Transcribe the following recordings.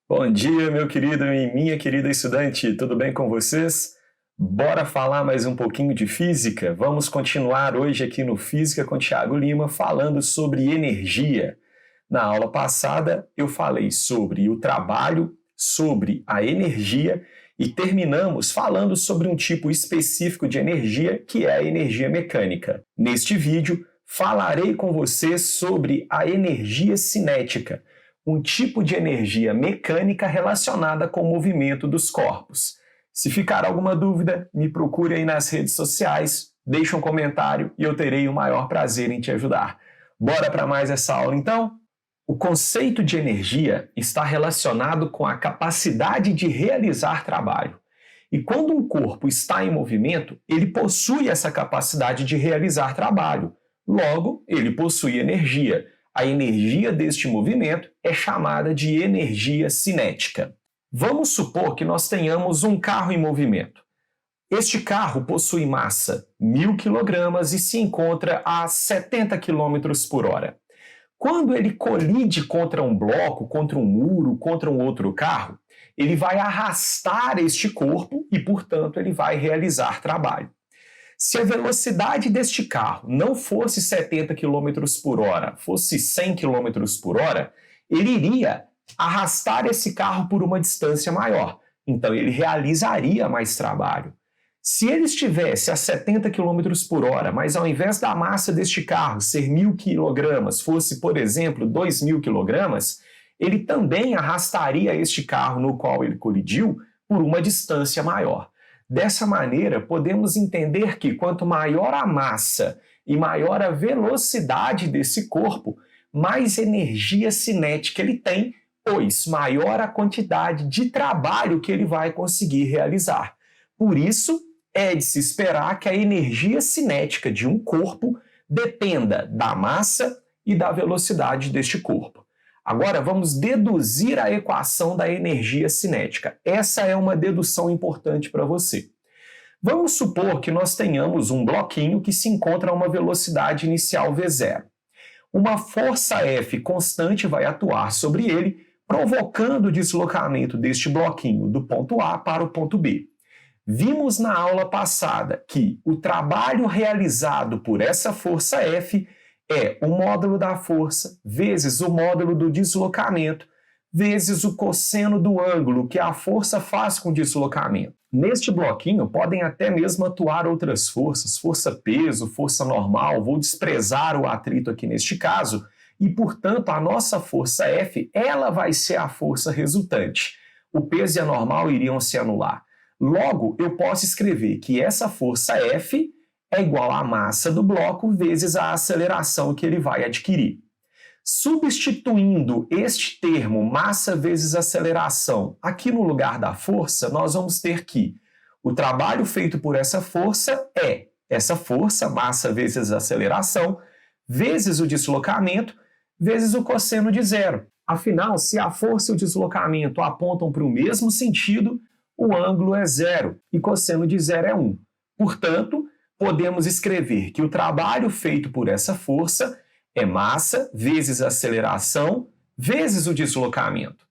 Bom dia, meu querido e minha querida estudante, tudo bem com vocês? Bora falar mais um pouquinho de física? Vamos continuar hoje aqui no Física com Thiago Lima falando sobre energia. Na aula passada eu falei sobre o trabalho, sobre a energia e terminamos falando sobre um tipo específico de energia que é a energia mecânica. Neste vídeo falarei com vocês sobre a energia cinética, um tipo de energia mecânica relacionada com o movimento dos corpos. Se ficar alguma dúvida, me procure aí nas redes sociais, deixe um comentário e eu terei o maior prazer em te ajudar. Bora para mais essa aula então? O conceito de energia está relacionado com a capacidade de realizar trabalho. E quando um corpo está em movimento, ele possui essa capacidade de realizar trabalho. Logo, ele possui energia. A energia deste movimento é chamada de energia cinética. Vamos supor que nós tenhamos um carro em movimento. Este carro possui massa 1.000 kg e se encontra a 70 km por hora. Quando ele colide contra um bloco, contra um muro, contra um outro carro, ele vai arrastar este corpo e, portanto, ele vai realizar trabalho. Se a velocidade deste carro não fosse 70 km por hora, fosse 100 km por hora, ele iria arrastar esse carro por uma distância maior. Então, ele realizaria mais trabalho. Se ele estivesse a 70 km por hora, mas ao invés da massa deste carro ser 1.000 kg, fosse, por exemplo, 2.000 kg, ele também arrastaria este carro no qual ele colidiu por uma distância maior. Dessa maneira, podemos entender que quanto maior a massa e maior a velocidade desse corpo, mais energia cinética ele tem, pois maior a quantidade de trabalho que ele vai conseguir realizar. Por isso, é de se esperar que a energia cinética de um corpo dependa da massa e da velocidade deste corpo. Agora vamos deduzir a equação da energia cinética. Essa é uma dedução importante para você. Vamos supor que nós tenhamos um bloquinho que se encontra a uma velocidade inicial v0. Uma força F constante vai atuar sobre ele, provocando o deslocamento deste bloquinho do ponto A para o ponto B. Vimos na aula passada que o trabalho realizado por essa força F é o módulo da força vezes o módulo do deslocamento vezes o cosseno do ângulo que a força faz com o deslocamento. Neste bloquinho podem até mesmo atuar outras forças, força-peso, força normal, vou desprezar o atrito aqui neste caso, e portanto a nossa força F, ela vai ser a força resultante. O peso e a normal iriam se anular. Logo, eu posso escrever que essa força F é igual à massa do bloco vezes a aceleração que ele vai adquirir. Substituindo este termo, massa vezes aceleração, aqui no lugar da força, nós vamos ter que o trabalho feito por essa força é essa força, massa vezes aceleração, vezes o deslocamento, vezes o cosseno de zero. Afinal, se a força e o deslocamento apontam para o mesmo sentido, o ângulo é zero e cosseno de zero é 1. Portanto, podemos escrever que o trabalho feito por essa força é massa vezes aceleração vezes o deslocamento.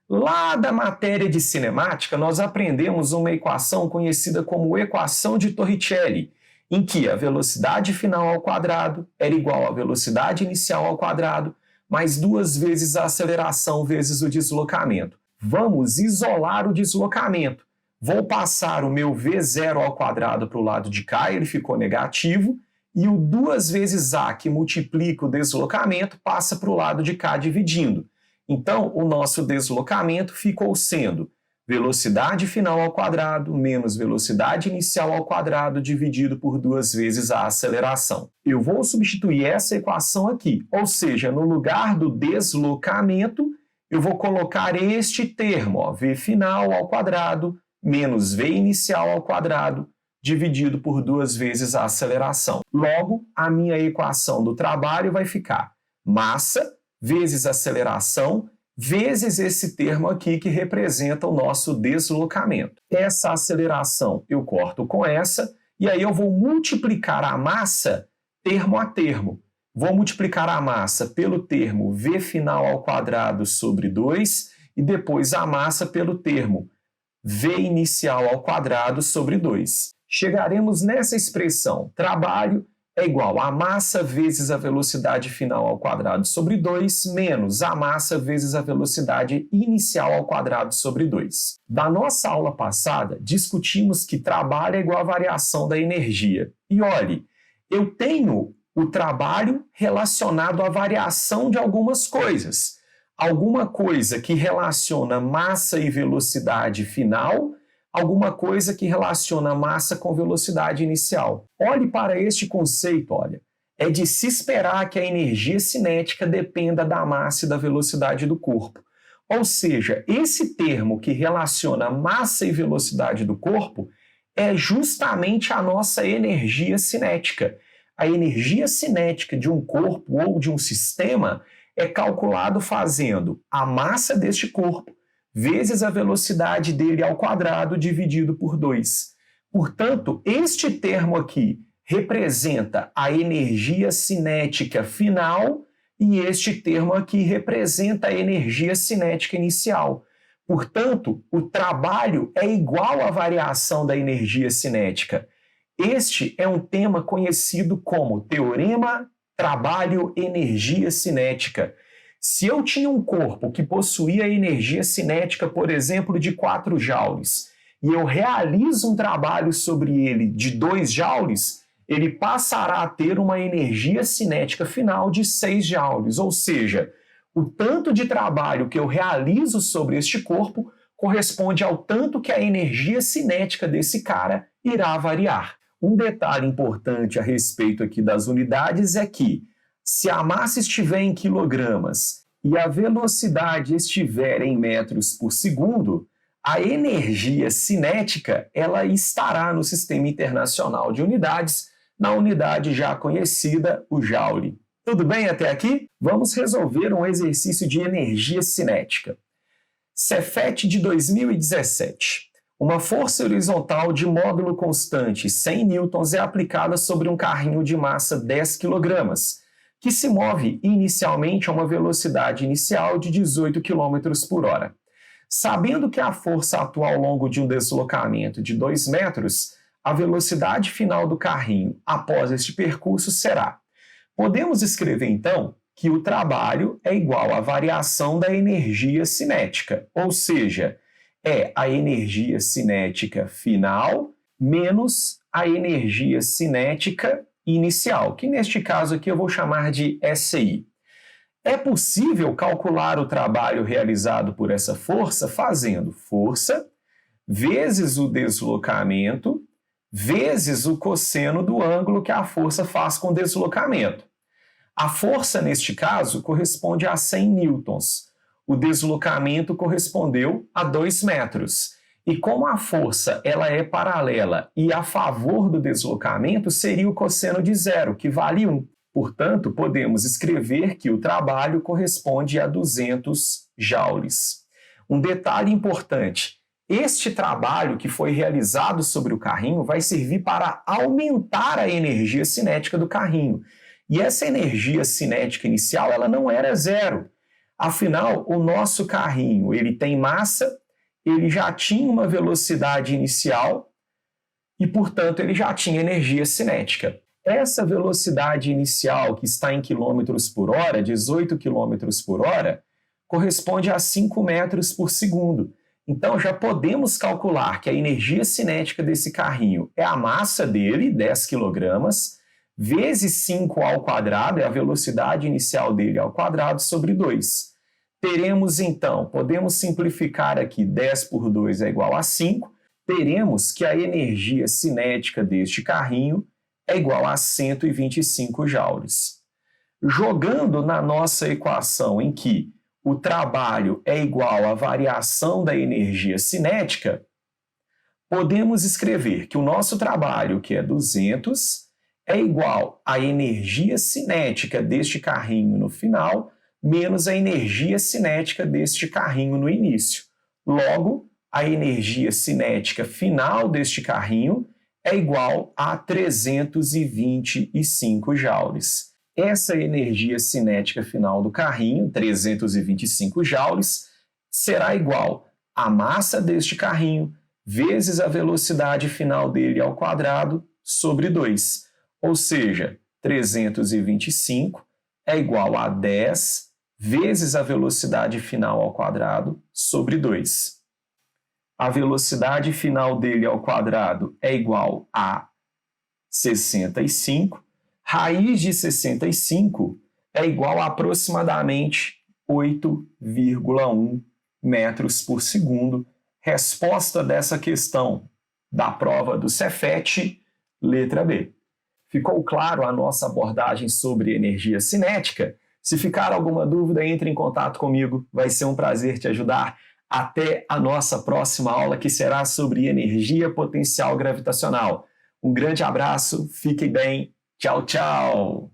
Lá da matéria de cinemática, nós aprendemos uma equação conhecida como equação de Torricelli, em que a velocidade final ao quadrado era igual à velocidade inicial ao quadrado, mais 2 vezes a aceleração vezes o deslocamento. Vamos isolar o deslocamento. Vou passar o meu v0 ao quadrado para o lado de cá, ele ficou negativo, e o 2 vezes a que multiplica o deslocamento passa para o lado de cá dividindo. Então, o nosso deslocamento ficou sendo velocidade final ao quadrado menos velocidade inicial ao quadrado dividido por 2 vezes a aceleração. Eu vou substituir essa equação aqui, ou seja, no lugar do deslocamento, eu vou colocar este termo, ó, v final ao quadrado menos v inicial ao quadrado dividido por 2 vezes a aceleração. Logo, a minha equação do trabalho vai ficar massa vezes aceleração vezes esse termo aqui que representa o nosso deslocamento. Essa aceleração eu corto com essa, e aí eu vou multiplicar a massa termo a termo. Vou multiplicar a massa pelo termo v final ao quadrado sobre 2 e depois a massa pelo termo V inicial ao quadrado sobre 2. Chegaremos nessa expressão, trabalho é igual a massa vezes a velocidade final ao quadrado sobre 2, menos a massa vezes a velocidade inicial ao quadrado sobre 2. Da nossa aula passada, discutimos que trabalho é igual à variação da energia. E olhe, eu tenho o trabalho relacionado à variação de algumas coisas. Alguma coisa que relaciona massa e velocidade final, alguma coisa que relaciona massa com velocidade inicial. Olhe para este conceito, olha. É de se esperar que a energia cinética dependa da massa e da velocidade do corpo. Ou seja, esse termo que relaciona massa e velocidade do corpo é justamente a nossa energia cinética. A energia cinética de um corpo ou de um sistema é calculado fazendo a massa deste corpo vezes a velocidade dele ao quadrado dividido por 2. Portanto, este termo aqui representa a energia cinética final e este termo aqui representa a energia cinética inicial. Portanto, o trabalho é igual à variação da energia cinética. Este é um tema conhecido como teorema trabalho-energia cinética. Se eu tinha um corpo que possuía energia cinética, por exemplo, de 4 joules, e eu realizo um trabalho sobre ele de 2 joules, ele passará a ter uma energia cinética final de 6 joules, ou seja, o tanto de trabalho que eu realizo sobre este corpo corresponde ao tanto que a energia cinética desse cara irá variar. Um detalhe importante a respeito aqui das unidades é que, se a massa estiver em quilogramas e a velocidade estiver em metros por segundo, a energia cinética ela estará no Sistema Internacional de Unidades, na unidade já conhecida, o joule. Tudo bem até aqui? Vamos resolver um exercício de energia cinética. Cefet de 2017. Uma força horizontal de módulo constante 100 newtons é aplicada sobre um carrinho de massa 10 kg, que se move inicialmente a uma velocidade inicial de 18 km por hora. Sabendo que a força atua ao longo de um deslocamento de 2 metros, a velocidade final do carrinho após este percurso será. Podemos escrever então que o trabalho é igual à variação da energia cinética, ou seja, é a energia cinética final menos a energia cinética inicial, que neste caso aqui eu vou chamar de SI. É possível calcular o trabalho realizado por essa força fazendo força vezes o deslocamento vezes o cosseno do ângulo que a força faz com o deslocamento. A força, neste caso, corresponde a 100 newtons. O deslocamento correspondeu a 2 metros. E como a força ela é paralela e a favor do deslocamento, seria o cosseno de zero, que vale 1. Portanto, podemos escrever que o trabalho corresponde a 200 joules. Um detalhe importante, este trabalho que foi realizado sobre o carrinho vai servir para aumentar a energia cinética do carrinho. E essa energia cinética inicial ela não era zero. Afinal, o nosso carrinho ele tem massa, ele já tinha uma velocidade inicial e, portanto, ele já tinha energia cinética. Essa velocidade inicial, que está em quilômetros por hora, 18 quilômetros por hora, corresponde a 5 metros por segundo. Então, já podemos calcular que a energia cinética desse carrinho é a massa dele, 10 quilogramas, vezes 5 ao quadrado, é a velocidade inicial dele ao quadrado, sobre 2. Teremos, então, podemos simplificar aqui, 10 por 2 é igual a 5, teremos que a energia cinética deste carrinho é igual a 125 joules. Jogando na nossa equação em que o trabalho é igual à variação da energia cinética, podemos escrever que o nosso trabalho, que é 200, é igual à energia cinética deste carrinho no final, menos a energia cinética deste carrinho no início. Logo, a energia cinética final deste carrinho é igual a 325 joules. Essa energia cinética final do carrinho, 325 joules, será igual à massa deste carrinho vezes a velocidade final dele ao quadrado sobre 2. Ou seja, 325 é igual a 10 vezes a velocidade final ao quadrado sobre 2. A velocidade final dele ao quadrado é igual a 65. Raiz de 65 é igual a aproximadamente 8,1 metros por segundo. Resposta dessa questão da prova do Cefet, letra B. Ficou claro a nossa abordagem sobre energia cinética? Se ficar alguma dúvida, entre em contato comigo. Vai ser um prazer te ajudar. Até a nossa próxima aula, que será sobre energia potencial gravitacional. Um grande abraço, fiquem bem. Tchau, tchau!